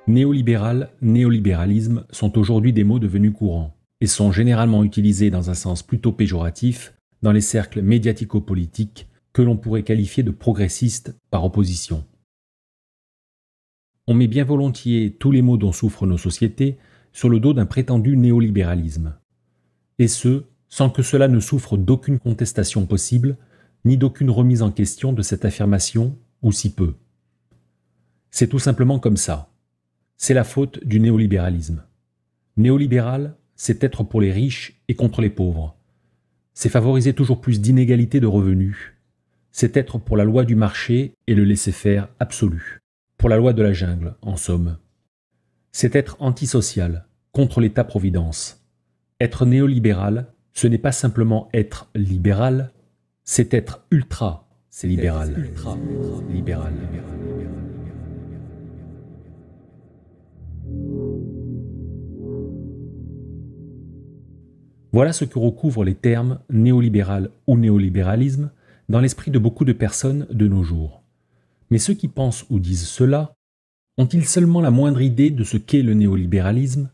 Néolibéral, néolibéralisme sont aujourd'hui des mots devenus courants et sont généralement utilisés dans un sens plutôt péjoratif dans les cercles médiatico-politiques que l'on pourrait qualifier de progressistes par opposition. On met bien volontiers tous les maux dont souffrent nos sociétés sur le dos d'un prétendu néolibéralisme, et ce, sans que cela ne souffre d'aucune contestation possible, ni d'aucune remise en question de cette affirmation, ou si peu. C'est tout simplement comme ça. C'est la faute du néolibéralisme. Néolibéral, c'est être pour les riches et contre les pauvres. C'est favoriser toujours plus d'inégalités de revenus. C'est être pour la loi du marché et le laisser-faire absolu. Pour la loi de la jungle, en somme. C'est être antisocial, contre l'État-providence. Être néolibéral, ce n'est pas simplement être libéral, c'est être ultra, c'est libéral. Ultra, libéral. Voilà ce que recouvrent les termes néolibéral ou néolibéralisme dans l'esprit de beaucoup de personnes de nos jours. Mais ceux qui pensent ou disent cela, ont-ils seulement la moindre idée de ce qu'est le néolibéralisme,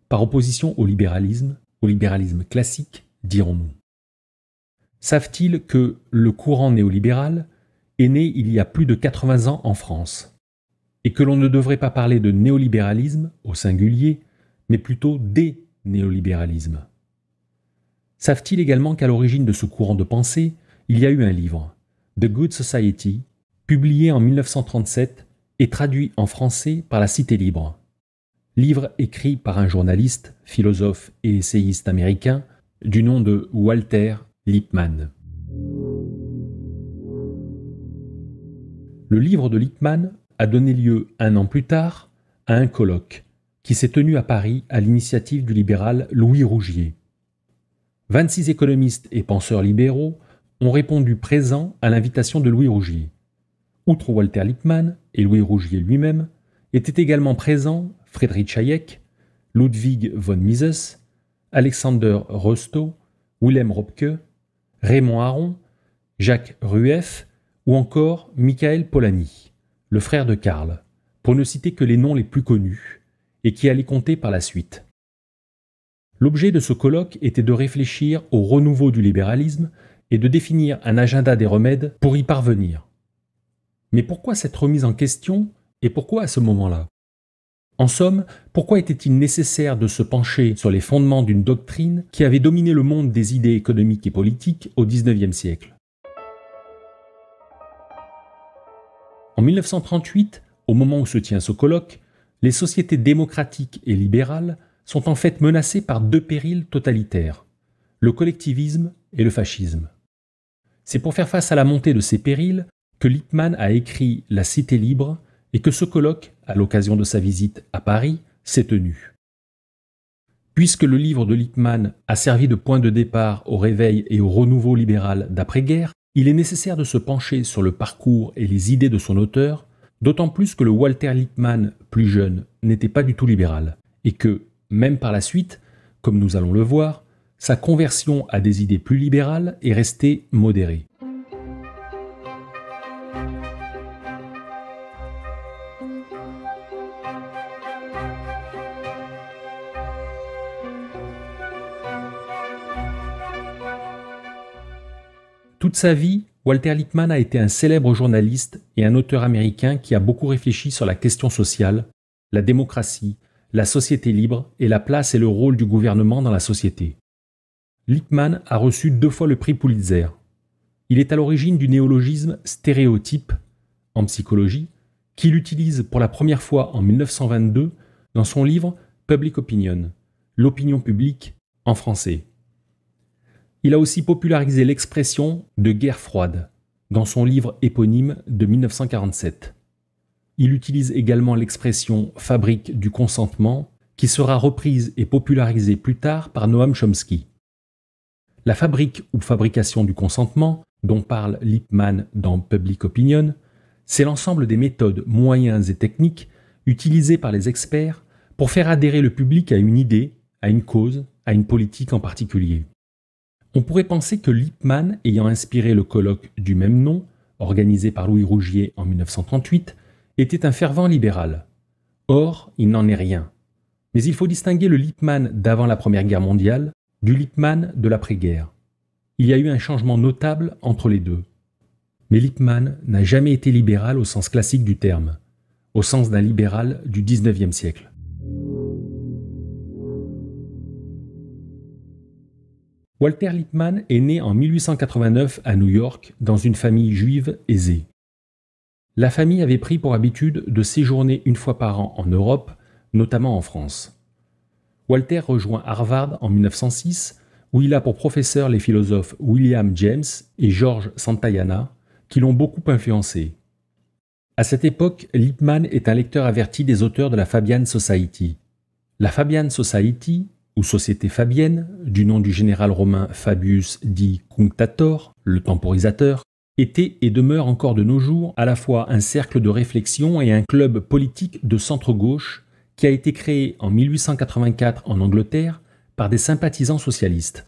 par opposition au libéralisme classique, dirons-nous? Savent-ils que le courant néolibéral est né il y a plus de 80 ans en France, et que l'on ne devrait pas parler de néolibéralisme au singulier, mais plutôt des néolibéralismes? Savent-ils également qu'à l'origine de ce courant de pensée, il y a eu un livre, The Good Society, publié en 1937 et traduit en français par la Cité Libre. Livre écrit par un journaliste, philosophe et essayiste américain du nom de Walter Lippmann. Le livre de Lippmann a donné lieu 1 an plus tard à un colloque qui s'est tenu à Paris à l'initiative du libéral Louis Rougier. 26 économistes et penseurs libéraux ont répondu présents à l'invitation de Louis Rougier. Outre Walter Lippmann et Louis Rougier lui-même, étaient également présents Friedrich Hayek, Ludwig von Mises, Alexander Rostow, Wilhelm Röpke, Raymond Aron, Jacques Rueff ou encore Michael Polanyi, le frère de Karl, pour ne citer que les noms les plus connus, et qui allaient compter par la suite. L'objet de ce colloque était de réfléchir au renouveau du libéralisme et de définir un agenda des remèdes pour y parvenir. Mais pourquoi cette remise en question et pourquoi à ce moment-là? En somme, pourquoi était-il nécessaire de se pencher sur les fondements d'une doctrine qui avait dominé le monde des idées économiques et politiques au XIXe siècle? En 1938, au moment où se tient ce colloque, les sociétés démocratiques et libérales sont en fait menacées par 2 périls totalitaires, le collectivisme et le fascisme. C'est pour faire face à la montée de ces périls que Lippmann a écrit La Cité Libre et que ce colloque, à l'occasion de sa visite à Paris, s'est tenu. Puisque le livre de Lippmann a servi de point de départ au réveil et au renouveau libéral d'après-guerre, il est nécessaire de se pencher sur le parcours et les idées de son auteur, d'autant plus que le Walter Lippmann, plus jeune, n'était pas du tout libéral, et que, même par la suite, comme nous allons le voir, sa conversion à des idées plus libérales est restée modérée. Toute sa vie, Walter Lippmann a été un célèbre journaliste et un auteur américain qui a beaucoup réfléchi sur la question sociale, la démocratie, la société libre et la place et le rôle du gouvernement dans la société. Lippmann a reçu 2 fois le prix Pulitzer. Il est à l'origine du néologisme stéréotype en psychologie, qu'il utilise pour la première fois en 1922 dans son livre Public Opinion, l'opinion publique en français. Il a aussi popularisé l'expression de guerre froide dans son livre éponyme de 1947. Il utilise également l'expression « fabrique du consentement » qui sera reprise et popularisée plus tard par Noam Chomsky. La fabrique ou fabrication du consentement, dont parle Lippmann dans Public Opinion, c'est l'ensemble des méthodes, moyens et techniques utilisées par les experts pour faire adhérer le public à une idée, à une cause, à une politique en particulier. On pourrait penser que Lippmann, ayant inspiré le colloque du même nom, organisé par Louis Rougier en 1938, était un fervent libéral. Or, il n'en est rien. Mais il faut distinguer le Lippmann d'avant la Première Guerre mondiale du Lippmann de l'après-guerre. Il y a eu un changement notable entre les deux. Mais Lippmann n'a jamais été libéral au sens classique du terme, au sens d'un libéral du XIXe siècle. Walter Lippmann est né en 1889 à New York dans une famille juive aisée. La famille avait pris pour habitude de séjourner une fois par an en Europe, notamment en France. Walter rejoint Harvard en 1906, où il a pour professeurs les philosophes William James et George Santayana, qui l'ont beaucoup influencé. À cette époque, Lippmann est un lecteur averti des auteurs de la Fabian Society. La Fabian Society, ou Société Fabienne, du nom du général romain Fabius dit Cunctator, le temporisateur, était et demeure encore de nos jours à la fois un cercle de réflexion et un club politique de centre-gauche qui a été créé en 1884 en Angleterre par des sympathisants socialistes.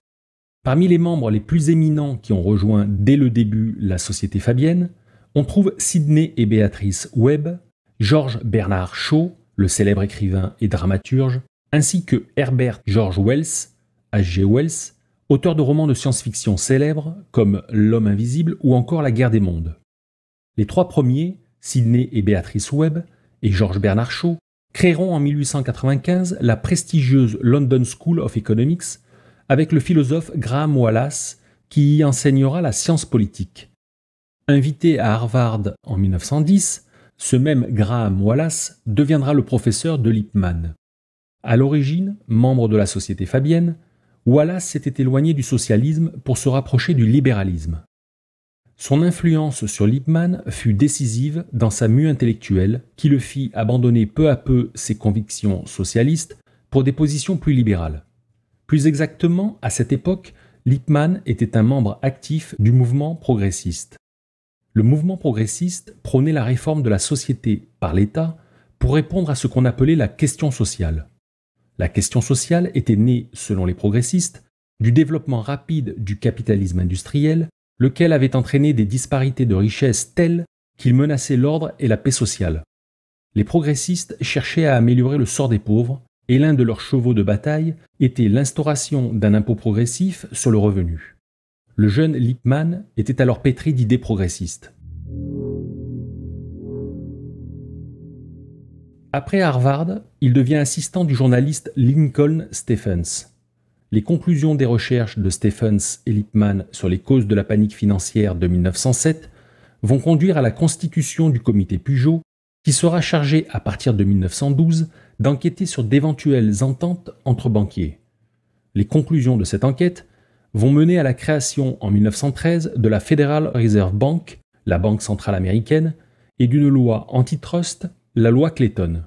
Parmi les membres les plus éminents qui ont rejoint dès le début la Société Fabienne, on trouve Sidney et Béatrice Webb, George Bernard Shaw, le célèbre écrivain et dramaturge, ainsi que Herbert George Wells, H.G. Wells, auteur de romans de science-fiction célèbres comme L'Homme invisible ou encore La Guerre des mondes. Les trois premiers, Sidney et Béatrice Webb et George Bernard Shaw, créeront en 1895 la prestigieuse London School of Economics avec le philosophe Graham Wallas qui y enseignera la science politique. Invité à Harvard en 1910, ce même Graham Wallas deviendra le professeur de Lippmann. À l'origine, membre de la Société Fabienne, Wallas s'était éloigné du socialisme pour se rapprocher du libéralisme. Son influence sur Lippmann fut décisive dans sa mue intellectuelle qui le fit abandonner peu à peu ses convictions socialistes pour des positions plus libérales. Plus exactement, à cette époque, Lippmann était un membre actif du mouvement progressiste. Le mouvement progressiste prônait la réforme de la société par l'État pour répondre à ce qu'on appelait la question sociale. La question sociale était née, selon les progressistes, du développement rapide du capitalisme industriel, lequel avait entraîné des disparités de richesse telles qu'il menaçait l'ordre et la paix sociale. Les progressistes cherchaient à améliorer le sort des pauvres, et l'un de leurs chevaux de bataille était l'instauration d'un impôt progressif sur le revenu. Le jeune Lippmann était alors pétri d'idées progressistes. Après Harvard, il devient assistant du journaliste Lincoln Stephens. Les conclusions des recherches de Stephens et Lippmann sur les causes de la panique financière de 1907 vont conduire à la constitution du comité Pujol, qui sera chargé à partir de 1912 d'enquêter sur d'éventuelles ententes entre banquiers. Les conclusions de cette enquête vont mener à la création en 1913 de la Federal Reserve Bank, la banque centrale américaine, et d'une loi antitrust, la loi Clayton.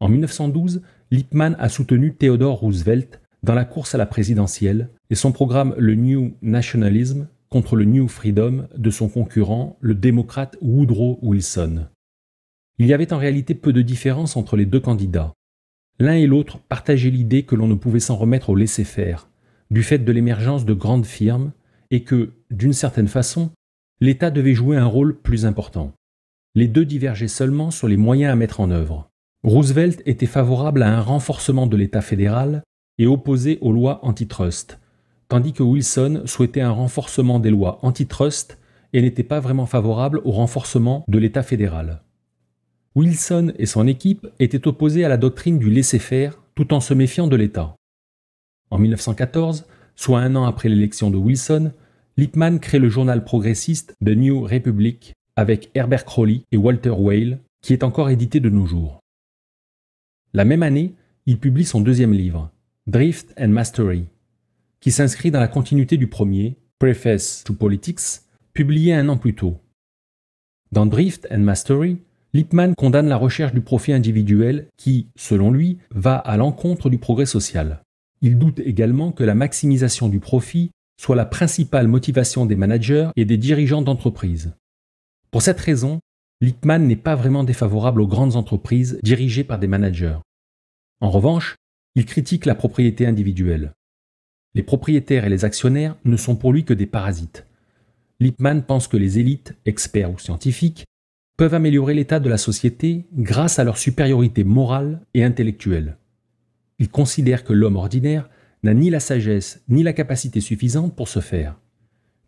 En 1912, Lippmann a soutenu Theodore Roosevelt dans la course à la présidentielle et son programme le New Nationalism contre le New Freedom de son concurrent, le démocrate Woodrow Wilson. Il y avait en réalité peu de différence entre les deux candidats. L'un et l'autre partageaient l'idée que l'on ne pouvait s'en remettre au laisser-faire, du fait de l'émergence de grandes firmes, et que, d'une certaine façon, l'État devait jouer un rôle plus important. Les deux divergeaient seulement sur les moyens à mettre en œuvre. Roosevelt était favorable à un renforcement de l'État fédéral et opposé aux lois antitrust, tandis que Wilson souhaitait un renforcement des lois antitrust et n'était pas vraiment favorable au renforcement de l'État fédéral. Wilson et son équipe étaient opposés à la doctrine du laisser-faire tout en se méfiant de l'État. En 1914, soit un an après l'élection de Wilson, Lippmann crée le journal progressiste The New Republic avec Herbert Croly et Walter Whale, qui est encore édité de nos jours. La même année, il publie son deuxième livre, Drift and Mastery, qui s'inscrit dans la continuité du premier, Preface to Politics, publié un an plus tôt. Dans Drift and Mastery, Lippmann condamne la recherche du profit individuel qui, selon lui, va à l'encontre du progrès social. Il doute également que la maximisation du profit soit la principale motivation des managers et des dirigeants d'entreprises. Pour cette raison, Lippmann n'est pas vraiment défavorable aux grandes entreprises dirigées par des managers. En revanche, il critique la propriété individuelle. Les propriétaires et les actionnaires ne sont pour lui que des parasites. Lippmann pense que les élites, experts ou scientifiques, peuvent améliorer l'état de la société grâce à leur supériorité morale et intellectuelle. Il considère que l'homme ordinaire n'a ni la sagesse ni la capacité suffisante pour ce faire.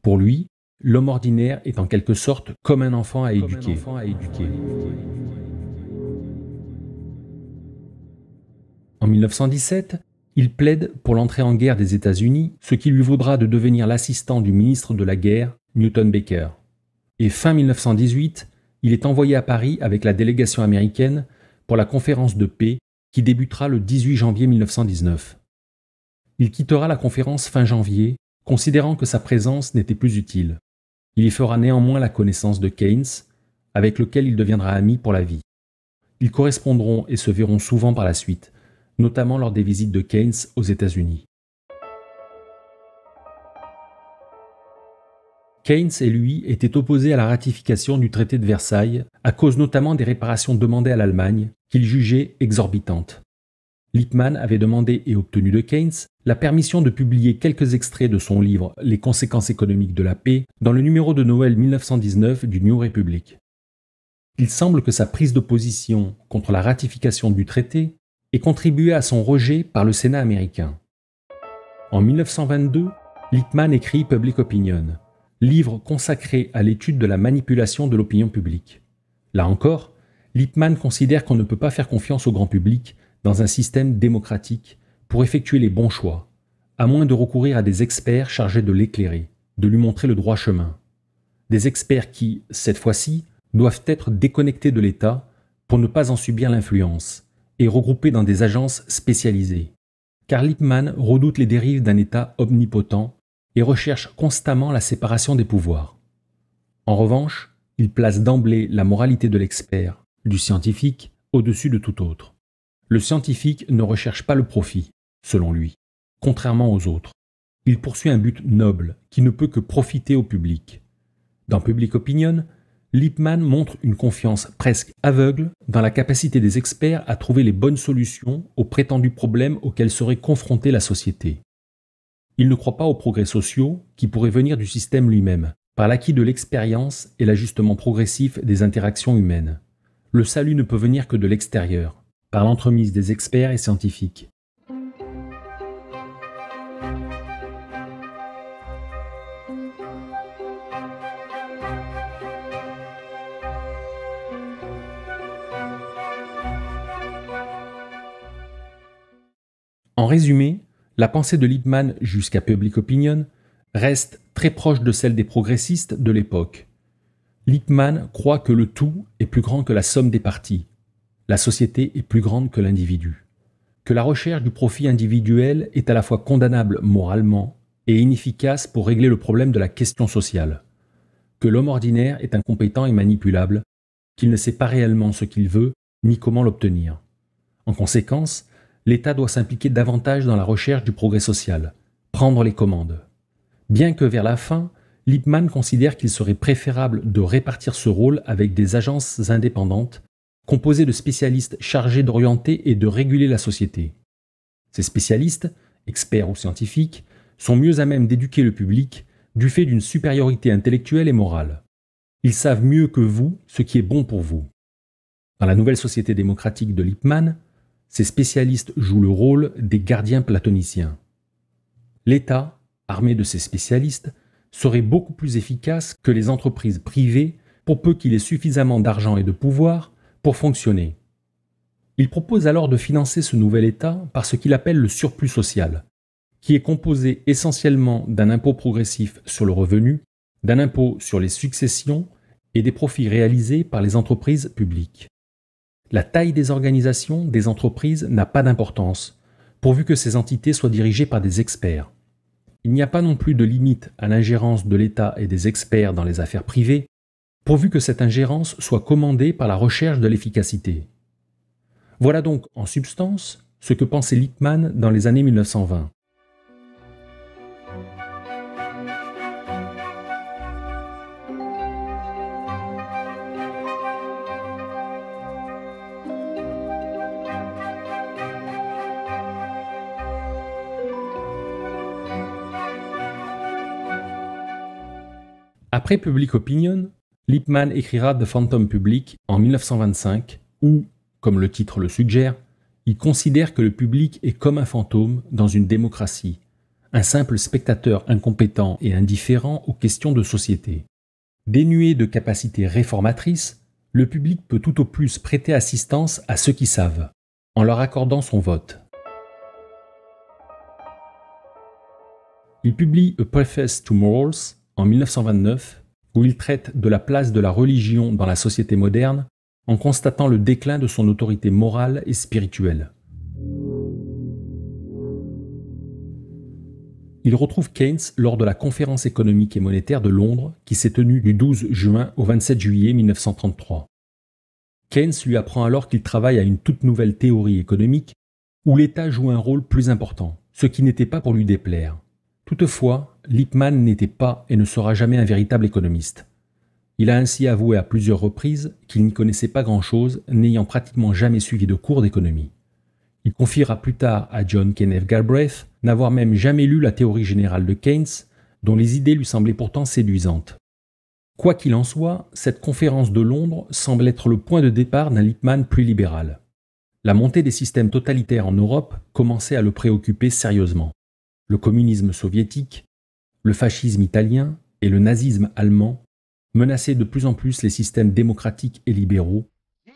Pour lui, l'homme ordinaire est en quelque sorte comme un enfant à éduquer. En 1917, il plaide pour l'entrée en guerre des États-Unis, ce qui lui vaudra de devenir l'assistant du ministre de la Guerre, Newton Baker. Et fin 1918, il est envoyé à Paris avec la délégation américaine pour la conférence de paix qui débutera le 18 janvier 1919. Il quittera la conférence fin janvier, considérant que sa présence n'était plus utile. Il y fera néanmoins la connaissance de Keynes, avec lequel il deviendra ami pour la vie. Ils correspondront et se verront souvent par la suite, notamment lors des visites de Keynes aux États-Unis. Keynes et lui étaient opposés à la ratification du traité de Versailles, à cause notamment des réparations demandées à l'Allemagne, qu'il jugeait exorbitantes. Lippmann avait demandé et obtenu de Keynes la permission de publier quelques extraits de son livre « Les conséquences économiques de la paix » dans le numéro de Noël 1919 du New Republic. Il semble que sa prise de position contre la ratification du traité ait contribué à son rejet par le Sénat américain. En 1922, Lippmann écrit Public Opinion, livre consacré à l'étude de la manipulation de l'opinion publique. Là encore, Lippmann considère qu'on ne peut pas faire confiance au grand public dans un système démocratique pour effectuer les bons choix, à moins de recourir à des experts chargés de l'éclairer, de lui montrer le droit chemin. Des experts qui, cette fois-ci, doivent être déconnectés de l'État pour ne pas en subir l'influence et regroupés dans des agences spécialisées. Car Lippmann redoute les dérives d'un État omnipotent et recherche constamment la séparation des pouvoirs. En revanche, il place d'emblée la moralité de l'expert, du scientifique, au-dessus de tout autre. Le scientifique ne recherche pas le profit, selon lui, contrairement aux autres. Il poursuit un but noble qui ne peut que profiter au public. Dans Public Opinion, Lippmann montre une confiance presque aveugle dans la capacité des experts à trouver les bonnes solutions aux prétendus problèmes auxquels serait confrontée la société. Il ne croit pas aux progrès sociaux qui pourraient venir du système lui-même, par l'acquis de l'expérience et l'ajustement progressif des interactions humaines. Le salut ne peut venir que de l'extérieur, par l'entremise des experts et scientifiques. En résumé, la pensée de Lippmann jusqu'à Public Opinion reste très proche de celle des progressistes de l'époque. Lippmann croit que le tout est plus grand que la somme des parties. La société est plus grande que l'individu. Que la recherche du profit individuel est à la fois condamnable moralement et inefficace pour régler le problème de la question sociale. Que l'homme ordinaire est incompétent et manipulable, qu'il ne sait pas réellement ce qu'il veut ni comment l'obtenir. En conséquence, l'État doit s'impliquer davantage dans la recherche du progrès social, prendre les commandes. Bien que vers la fin, Lippmann considère qu'il serait préférable de répartir ce rôle avec des agences indépendantes, composées de spécialistes chargés d'orienter et de réguler la société. Ces spécialistes, experts ou scientifiques, sont mieux à même d'éduquer le public du fait d'une supériorité intellectuelle et morale. Ils savent mieux que vous ce qui est bon pour vous. Dans la nouvelle société démocratique de Lippmann, ces spécialistes jouent le rôle des gardiens platoniciens. L'État, armé de ces spécialistes, serait beaucoup plus efficace que les entreprises privées pour peu qu'il ait suffisamment d'argent et de pouvoir pour fonctionner. Il propose alors de financer ce nouvel État par ce qu'il appelle le surplus social, qui est composé essentiellement d'un impôt progressif sur le revenu, d'un impôt sur les successions et des profits réalisés par les entreprises publiques. La taille des organisations, des entreprises, n'a pas d'importance, pourvu que ces entités soient dirigées par des experts. Il n'y a pas non plus de limite à l'ingérence de l'État et des experts dans les affaires privées, pourvu que cette ingérence soit commandée par la recherche de l'efficacité. Voilà donc, en substance, ce que pensait Lippmann dans les années 1920. Après Public Opinion, Lippmann écrira The Phantom Public en 1925 où, comme le titre le suggère, il considère que le public est comme un fantôme dans une démocratie, un simple spectateur incompétent et indifférent aux questions de société. Dénué de capacités réformatrices, le public peut tout au plus prêter assistance à ceux qui savent, en leur accordant son vote. Il publie A Preface to Morals en 1929, où il traite de la place de la religion dans la société moderne, en constatant le déclin de son autorité morale et spirituelle. Il retrouve Keynes lors de la conférence économique et monétaire de Londres qui s'est tenue du 12 juin au 27 juillet 1933. Keynes lui apprend alors qu'il travaille à une toute nouvelle théorie économique où l'État joue un rôle plus important, ce qui n'était pas pour lui déplaire. Toutefois, Lippmann n'était pas et ne sera jamais un véritable économiste. Il a ainsi avoué à plusieurs reprises qu'il n'y connaissait pas grand-chose, n'ayant pratiquement jamais suivi de cours d'économie. Il confiera plus tard à John Kenneth Galbraith n'avoir même jamais lu la théorie générale de Keynes, dont les idées lui semblaient pourtant séduisantes. Quoi qu'il en soit, cette conférence de Londres semble être le point de départ d'un Lippmann plus libéral. La montée des systèmes totalitaires en Europe commençait à le préoccuper sérieusement. Le communisme soviétique, le fascisme italien et le nazisme allemand menaçaient de plus en plus les systèmes démocratiques et libéraux,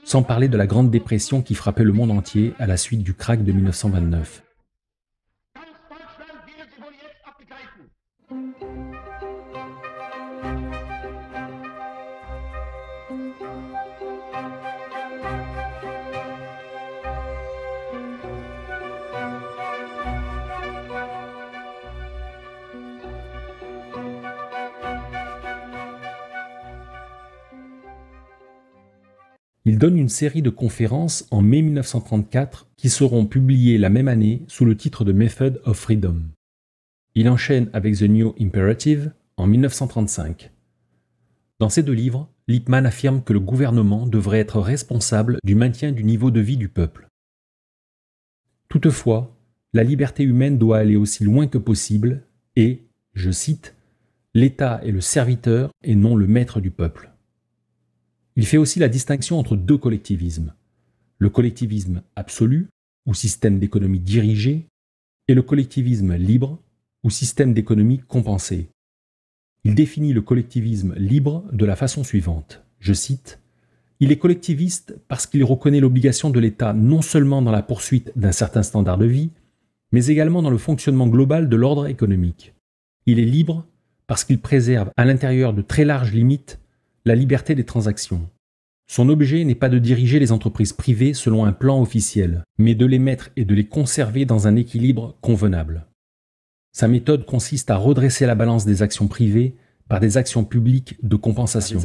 sans parler de la Grande Dépression qui frappait le monde entier à la suite du krach de 1929. Il donne une série de conférences en mai 1934 qui seront publiées la même année sous le titre de Method of Freedom. Il enchaîne avec The New Imperative en 1935. Dans ces deux livres, Lippmann affirme que le gouvernement devrait être responsable du maintien du niveau de vie du peuple. Toutefois, la liberté humaine doit aller aussi loin que possible et, je cite, « l'État est le serviteur et non le maître du peuple ». Il fait aussi la distinction entre deux collectivismes, le collectivisme absolu, ou système d'économie dirigé, et le collectivisme libre, ou système d'économie compensé. Il définit le collectivisme libre de la façon suivante, je cite, « Il est collectiviste parce qu'il reconnaît l'obligation de l'État non seulement dans la poursuite d'un certain standard de vie, mais également dans le fonctionnement global de l'ordre économique. Il est libre parce qu'il préserve à l'intérieur de très larges limites la liberté des transactions. Son objet n'est pas de diriger les entreprises privées selon un plan officiel, mais de les mettre et de les conserver dans un équilibre convenable. Sa méthode consiste à redresser la balance des actions privées par des actions publiques de compensation.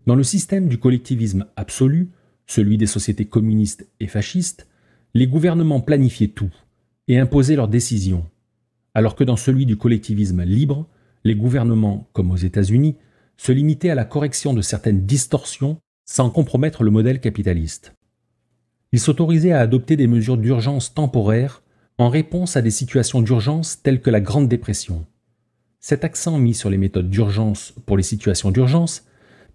Dans le système du collectivisme absolu, celui des sociétés communistes et fascistes, les gouvernements planifiaient tout et imposaient leurs décisions, alors que dans celui du collectivisme libre, les gouvernements, comme aux États-Unis, se limitaient à la correction de certaines distorsions sans compromettre le modèle capitaliste. Ils s'autorisaient à adopter des mesures d'urgence temporaires en réponse à des situations d'urgence telles que la Grande Dépression. Cet accent mis sur les méthodes d'urgence pour les situations d'urgence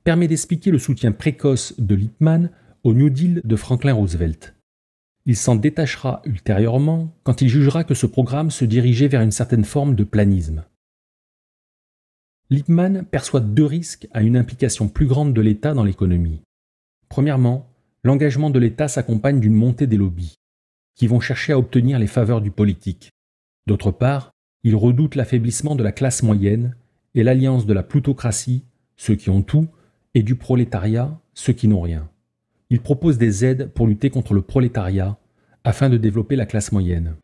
permet d'expliquer le soutien précoce de Lippmann au New Deal de Franklin Roosevelt. Il s'en détachera ultérieurement quand il jugera que ce programme se dirigeait vers une certaine forme de planisme. Lippmann perçoit deux risques à une implication plus grande de l'État dans l'économie. Premièrement, l'engagement de l'État s'accompagne d'une montée des lobbies, qui vont chercher à obtenir les faveurs du politique. D'autre part, il redoute l'affaiblissement de la classe moyenne et l'alliance de la plutocratie, ceux qui ont tout, et du prolétariat, ceux qui n'ont rien. Il propose des aides pour lutter contre le prolétariat afin de développer la classe moyenne.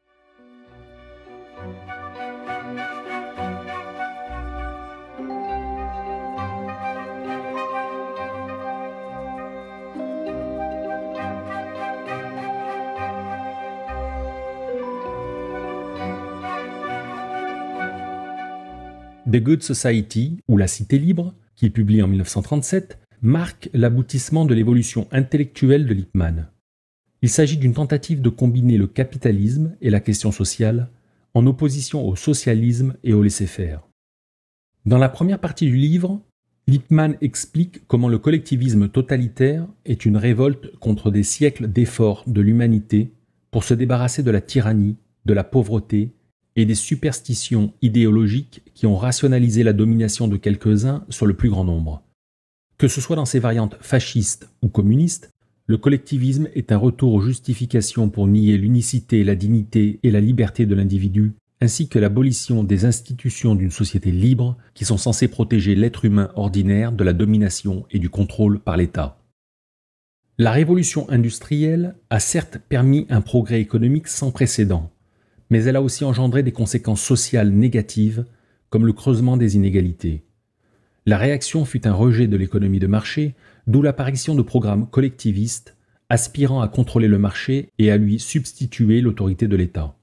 The Good Society, ou La Cité libre, qu'il publie en 1937, marque l'aboutissement de l'évolution intellectuelle de Lippmann. Il s'agit d'une tentative de combiner le capitalisme et la question sociale en opposition au socialisme et au laisser-faire. Dans la première partie du livre, Lippmann explique comment le collectivisme totalitaire est une révolte contre des siècles d'efforts de l'humanité pour se débarrasser de la tyrannie, de la pauvreté et des superstitions idéologiques qui ont rationalisé la domination de quelques-uns sur le plus grand nombre. Que ce soit dans ses variantes fascistes ou communistes, le collectivisme est un retour aux justifications pour nier l'unicité, la dignité et la liberté de l'individu, ainsi que l'abolition des institutions d'une société libre qui sont censées protéger l'être humain ordinaire de la domination et du contrôle par l'État. La révolution industrielle a certes permis un progrès économique sans précédent, mais elle a aussi engendré des conséquences sociales négatives, comme le creusement des inégalités. La réaction fut un rejet de l'économie de marché, d'où l'apparition de programmes collectivistes aspirant à contrôler le marché et à lui substituer l'autorité de l'État.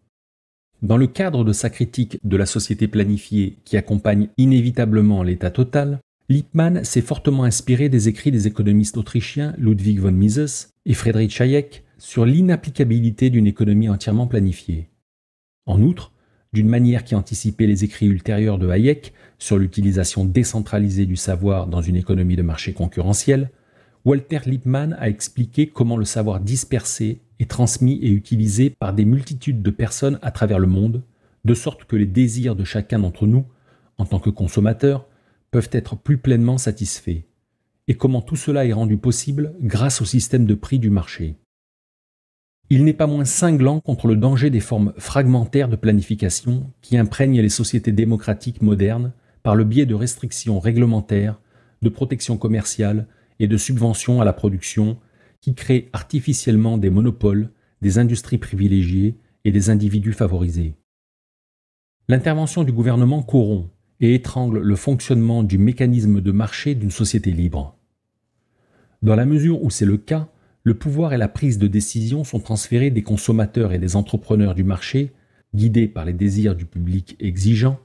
Dans le cadre de sa critique de la société planifiée qui accompagne inévitablement l'État total, Lippmann s'est fortement inspiré des écrits des économistes autrichiens Ludwig von Mises et Friedrich Hayek sur l'inapplicabilité d'une économie entièrement planifiée. En outre, d'une manière qui anticipait les écrits ultérieurs de Hayek sur l'utilisation décentralisée du savoir dans une économie de marché concurrentielle, Walter Lippmann a expliqué comment le savoir dispersé est transmis et utilisé par des multitudes de personnes à travers le monde, de sorte que les désirs de chacun d'entre nous, en tant que consommateurs, peuvent être plus pleinement satisfaits, et comment tout cela est rendu possible grâce au système de prix du marché. Il n'est pas moins cinglant contre le danger des formes fragmentaires de planification qui imprègnent les sociétés démocratiques modernes par le biais de restrictions réglementaires, de protection commerciale et de subventions à la production qui créent artificiellement des monopoles, des industries privilégiées et des individus favorisés. L'intervention du gouvernement corrompt et étrangle le fonctionnement du mécanisme de marché d'une société libre. Dans la mesure où c'est le cas, le pouvoir et la prise de décision sont transférés des consommateurs et des entrepreneurs du marché, guidés par les désirs du public exigeant,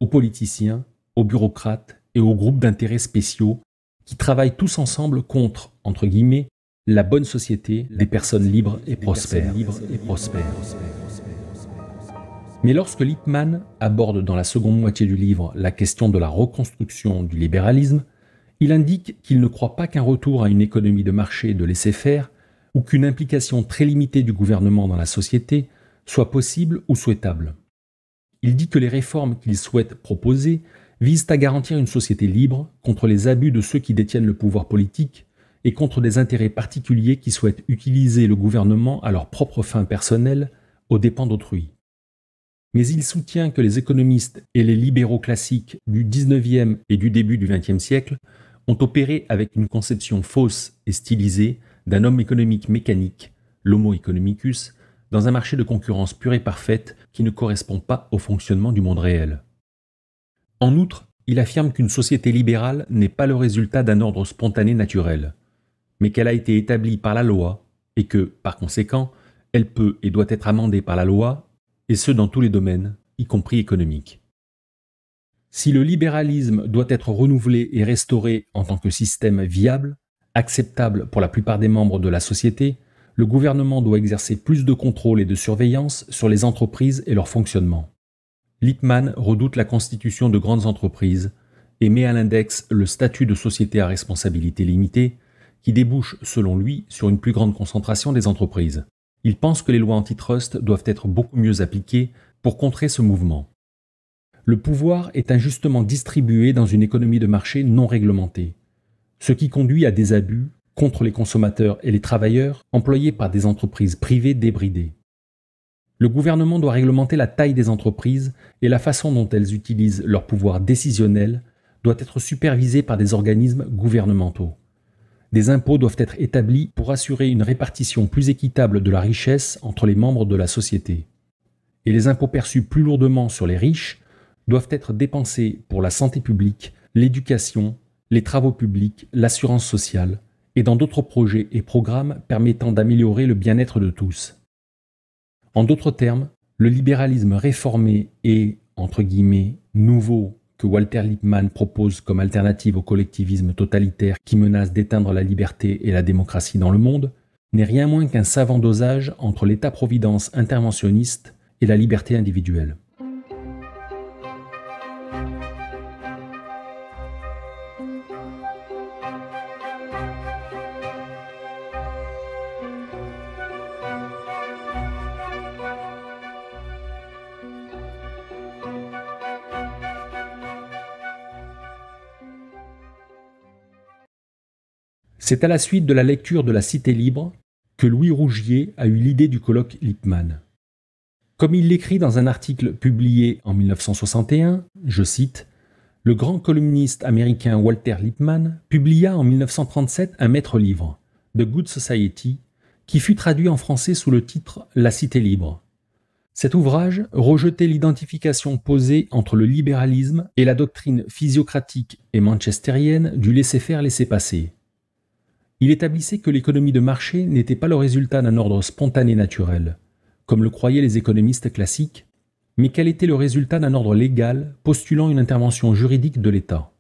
aux politiciens, aux bureaucrates et aux groupes d'intérêts spéciaux qui travaillent tous ensemble contre, entre guillemets, la bonne société des personnes libres et prospères. Mais lorsque Lippmann aborde dans la seconde moitié du livre la question de la reconstruction du libéralisme, il indique qu'il ne croit pas qu'un retour à une économie de marché de laisser-faire ou qu'une implication très limitée du gouvernement dans la société soit possible ou souhaitable. Il dit que les réformes qu'il souhaite proposer visent à garantir une société libre contre les abus de ceux qui détiennent le pouvoir politique et contre des intérêts particuliers qui souhaitent utiliser le gouvernement à leurs propres fins personnelles aux dépens d'autrui. Mais il soutient que les économistes et les libéraux classiques du XIXe et du début du XXe siècle ont opéré avec une conception fausse et stylisée d'un homme économique mécanique, l'homo economicus, dans un marché de concurrence pure et parfaite qui ne correspond pas au fonctionnement du monde réel. En outre, il affirme qu'une société libérale n'est pas le résultat d'un ordre spontané naturel, mais qu'elle a été établie par la loi et que, par conséquent, elle peut et doit être amendée par la loi, et ce dans tous les domaines, y compris économiques. Si le libéralisme doit être renouvelé et restauré en tant que système viable, acceptable pour la plupart des membres de la société, le gouvernement doit exercer plus de contrôle et de surveillance sur les entreprises et leur fonctionnement. Lippmann redoute la constitution de grandes entreprises et met à l'index le statut de société à responsabilité limitée, qui débouche, selon lui, sur une plus grande concentration des entreprises. Il pense que les lois antitrust doivent être beaucoup mieux appliquées pour contrer ce mouvement. Le pouvoir est injustement distribué dans une économie de marché non réglementée, ce qui conduit à des abus contre les consommateurs et les travailleurs employés par des entreprises privées débridées. Le gouvernement doit réglementer la taille des entreprises et la façon dont elles utilisent leur pouvoir décisionnel doit être supervisée par des organismes gouvernementaux. Des impôts doivent être établis pour assurer une répartition plus équitable de la richesse entre les membres de la société. Et les impôts perçus plus lourdement sur les riches doivent être dépensés pour la santé publique, l'éducation, les travaux publics, l'assurance sociale et dans d'autres projets et programmes permettant d'améliorer le bien-être de tous. En d'autres termes, le libéralisme réformé et, entre guillemets, nouveau que Walter Lippmann propose comme alternative au collectivisme totalitaire qui menace d'éteindre la liberté et la démocratie dans le monde, n'est rien moins qu'un savant dosage entre l'État-providence interventionniste et la liberté individuelle. C'est à la suite de la lecture de La Cité libre que Louis Rougier a eu l'idée du colloque Lippmann. Comme il l'écrit dans un article publié en 1961, je cite, « Le grand columniste américain Walter Lippmann publia en 1937 un maître-livre, The Good Society, qui fut traduit en français sous le titre « La Cité libre ». Cet ouvrage rejetait l'identification posée entre le libéralisme et la doctrine physiocratique et manchestérienne du laisser-faire, laisser-passer. Il établissait que l'économie de marché n'était pas le résultat d'un ordre spontané naturel, comme le croyaient les économistes classiques, mais qu'elle était le résultat d'un ordre légal postulant une intervention juridique de l'État.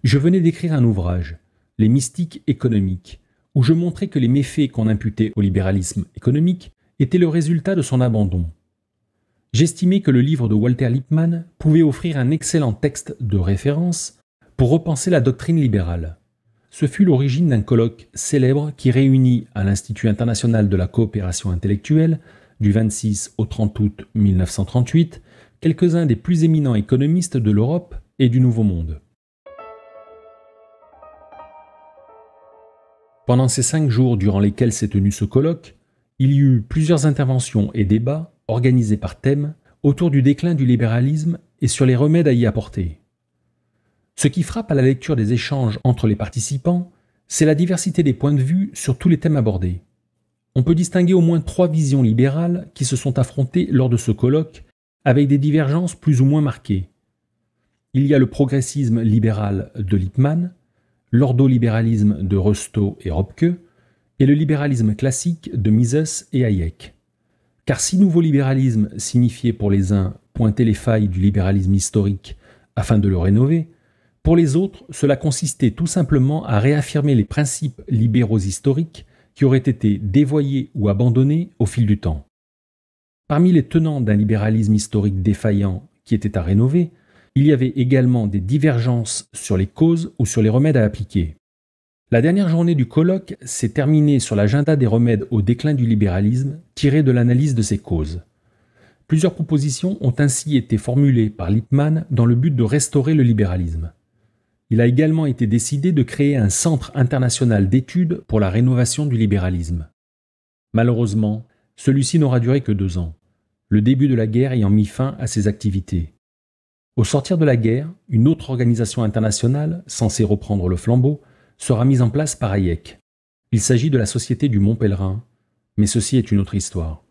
Je venais d'écrire un ouvrage, Les mystiques économiques, où je montrais que les méfaits qu'on imputait au libéralisme économique étaient le résultat de son abandon. J'estimais que le livre de Walter Lippmann pouvait offrir un excellent texte de référence pour repenser la doctrine libérale. Ce fut l'origine d'un colloque célèbre qui réunit à l'Institut international de la coopération intellectuelle, du 26 au 30 août 1938, quelques-uns des plus éminents économistes de l'Europe et du Nouveau Monde. Pendant ces 5 jours durant lesquels s'est tenu ce colloque, il y eut plusieurs interventions et débats organisés par thème autour du déclin du libéralisme et sur les remèdes à y apporter. Ce qui frappe à la lecture des échanges entre les participants, c'est la diversité des points de vue sur tous les thèmes abordés. On peut distinguer au moins 3 visions libérales qui se sont affrontées lors de ce colloque, avec des divergences plus ou moins marquées. Il y a le progressisme libéral de Lippmann, l'ordolibéralisme de Rostow et Röpke, et le libéralisme classique de Mises et Hayek. Car si nouveau libéralisme signifiait pour les uns pointer les failles du libéralisme historique afin de le rénover, pour les autres, cela consistait tout simplement à réaffirmer les principes libéraux historiques qui auraient été dévoyés ou abandonnés au fil du temps. Parmi les tenants d'un libéralisme historique défaillant qui était à rénover, il y avait également des divergences sur les causes ou sur les remèdes à appliquer. La dernière journée du colloque s'est terminée sur l'agenda des remèdes au déclin du libéralisme tiré de l'analyse de ses causes. Plusieurs propositions ont ainsi été formulées par Lippmann dans le but de restaurer le libéralisme. Il a également été décidé de créer un centre international d'études pour la rénovation du libéralisme. Malheureusement, celui-ci n'aura duré que 2 ans, le début de la guerre ayant mis fin à ses activités. Au sortir de la guerre, une autre organisation internationale, censée reprendre le flambeau, sera mise en place par Hayek. Il s'agit de la Société du Mont Pèlerin, mais ceci est une autre histoire.